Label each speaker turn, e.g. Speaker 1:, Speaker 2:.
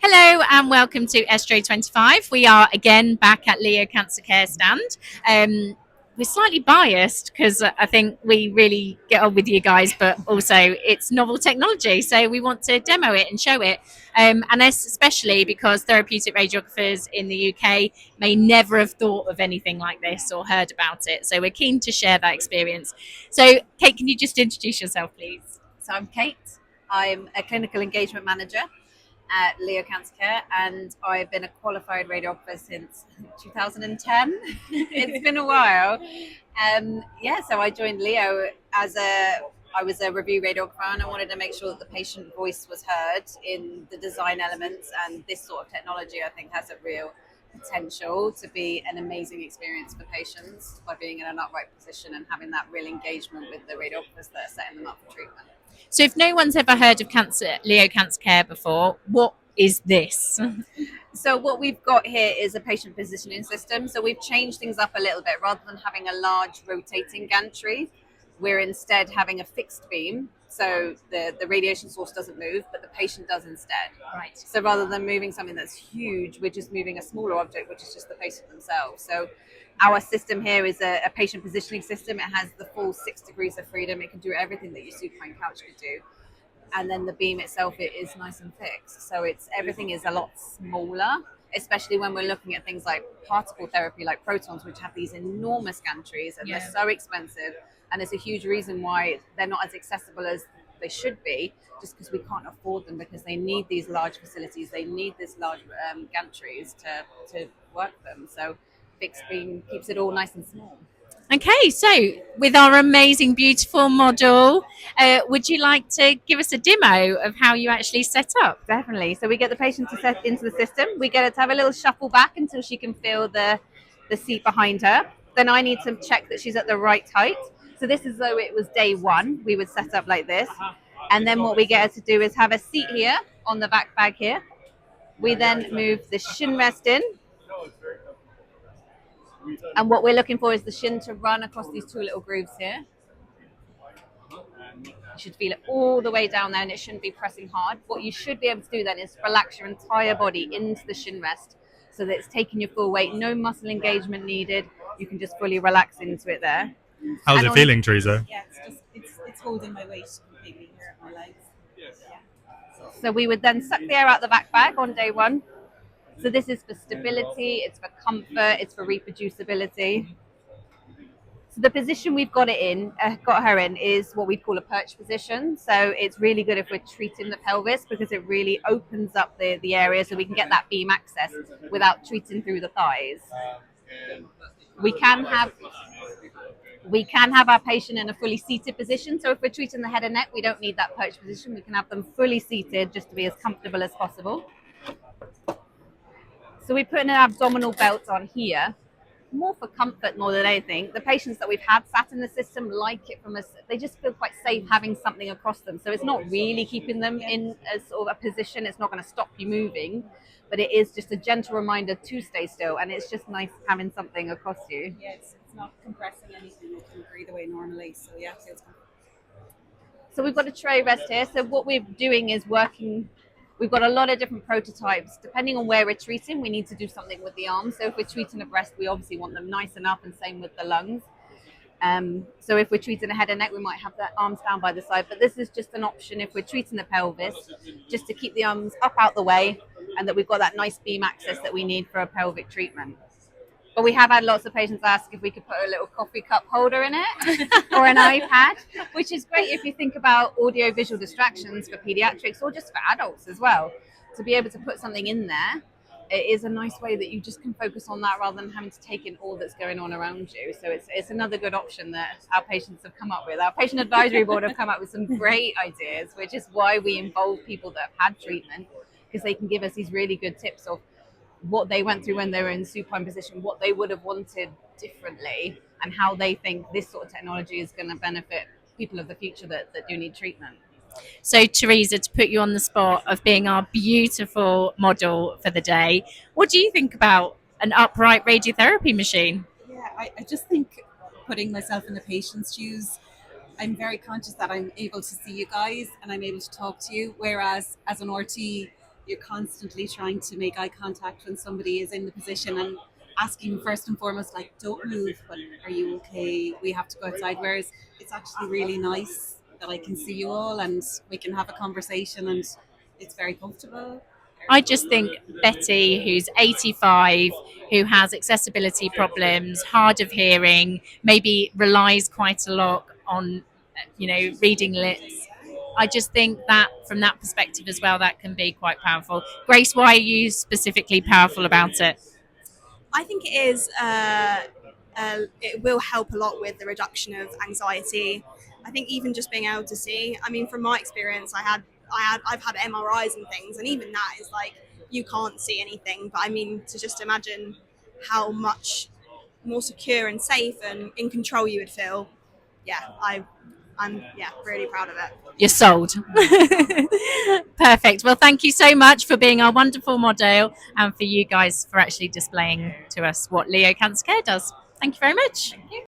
Speaker 1: Hello and welcome to ESTRO 25. We are again back at Leo Cancer Care stand. We're slightly biased because I think we really get on with you guys, but also it's novel technology, so we want to demo it and show it. And especially because therapeutic radiographers in the UK may never have thought of anything like this or heard about it. So we're keen to share that experience. So, Kate, can you just introduce yourself, please?
Speaker 2: So I'm Kate. I'm a clinical engagement manager at Leo Cancer Care, and I've been a qualified radiographer since 2010. It's been a while. So I joined Leo I was a review radiographer, and I wanted to make sure that the patient voice was heard in the design elements. And this sort of technology, I think, has a real potential to be an amazing experience for patients by being in an upright position and having that real engagement with the radiographers that are setting them up for treatment.
Speaker 1: So, if no one's ever heard of Leo Cancer Care before, what is this?
Speaker 2: So what we've got here is a patient positioning system. So we've changed things up a little bit. Rather than having a large rotating gantry, we're instead having a fixed beam. So the radiation source doesn't move, but the patient does instead.
Speaker 1: Right.
Speaker 2: So rather than moving something that's huge, we're just moving a smaller object, which is just the patient themselves. So our system here is a patient positioning system. It has the full 6 degrees of freedom. It can do everything that your supine couch could do. And then the beam itself, it is nice and fixed. So everything is a lot smaller, especially when we're looking at things like particle therapy, like protons, which have these enormous gantries and they're so expensive. And it's a huge reason why they're not as accessible as they should be, just because we can't afford them, because they need these large facilities. They need this large gantries to work them. So fixed beam keeps it all nice and small.
Speaker 1: Okay, so with our amazing, beautiful model, would you like to give us a demo of how you actually set up?
Speaker 2: Definitely. So we get the patient to set into the system. We get her to have a little shuffle back until she can feel the seat behind her. Then I need to check that she's at the right height. So this is though it was day one. We would set up like this. And then what we get her to do is have a seat here on the back bag here. We then move the shin rest in. And what we're looking for is the shin to run across these two little grooves here. You should feel it all the way down there, and it shouldn't be pressing hard. What you should be able to do then is relax your entire body into the shin rest so that it's taking your full weight, no muscle engagement needed. You can just fully relax into it there.
Speaker 3: How's it feeling, Teresa?
Speaker 4: Yeah, it's holding my weight completely here at my legs. Yeah.
Speaker 2: So we would then suck the air out the back bag on day one. So this is for stability, it's for comfort, it's for reproducibility. So the position we've got her in is what we call a perch position. So it's really good if we're treating the pelvis, because it really opens up the area so we can get that beam access without treating through the thighs. We can have our patient in a fully seated position. So if we're treating the head and neck, we don't need that perch position. We can have them fully seated just to be as comfortable as possible. So we put an abdominal belt on here, more for comfort more than anything. The patients that we've had sat in the system like it from us. They just feel quite safe having something across them. So it's not really keeping them in a sort of a position. It's not going to stop you moving, but it is just a gentle reminder to stay still. And it's just nice having something across you.
Speaker 4: Yeah, it's not compressing anything. You can breathe away normally. So yeah, it's good.
Speaker 2: So we've got a tray rest here. So what we're doing is working. We've got a lot of different prototypes. Depending on where we're treating, we need to do something with the arms. So if we're treating a breast, we obviously want them nice and up, and same with the lungs. So if we're treating a head and neck, we might have the arms down by the side. But this is just an option if we're treating the pelvis, just to keep the arms up out the way, and that we've got that nice beam access that we need for a pelvic treatment. But we have had lots of patients ask if we could put a little coffee cup holder in it or an iPad, which is great if you think about audio-visual distractions for pediatrics or just for adults as well. To be able to put something in there, it is a nice way that you just can focus on that rather than having to take in all that's going on around you. So it's another good option that our patients have come up with. Our patient advisory board have come up with some great ideas, which is why we involve people that have had treatment, because they can give us these really good tips of what they went through when they were in supine position, what they would have wanted differently, and how they think this sort of technology is going to benefit people of the future that do need treatment.
Speaker 1: So, Teresa, to put you on the spot of being our beautiful model for the day, what do you think about an upright radiotherapy machine?
Speaker 4: Yeah, I just think, putting myself in the patient's shoes, I'm very conscious that I'm able to see you guys and I'm able to talk to you. Whereas as an RT, you're constantly trying to make eye contact when somebody is in the position and asking first and foremost, like, don't move, but are you okay? We have to go outside. Whereas it's actually really nice that I can see you all and we can have a conversation and it's very comfortable.
Speaker 1: I just think Betty, who's 85, who has accessibility problems, hard of hearing, maybe relies quite a lot on, reading lips. I just think that from that perspective as well, that can be quite powerful. Grace, why are you specifically powerful about it?
Speaker 5: I think it is. It will help a lot with the reduction of anxiety. I think even just being able to see. I mean, from my experience, I've had MRIs and things, and even that is like you can't see anything. But I mean, to just imagine how much more secure and safe and in control you would feel. Yeah, I'm really proud of it.
Speaker 1: You're sold. Perfect. Well, thank you so much for being our wonderful model and for you guys for actually displaying to us what Leo Cancer Care does. Thank you very much.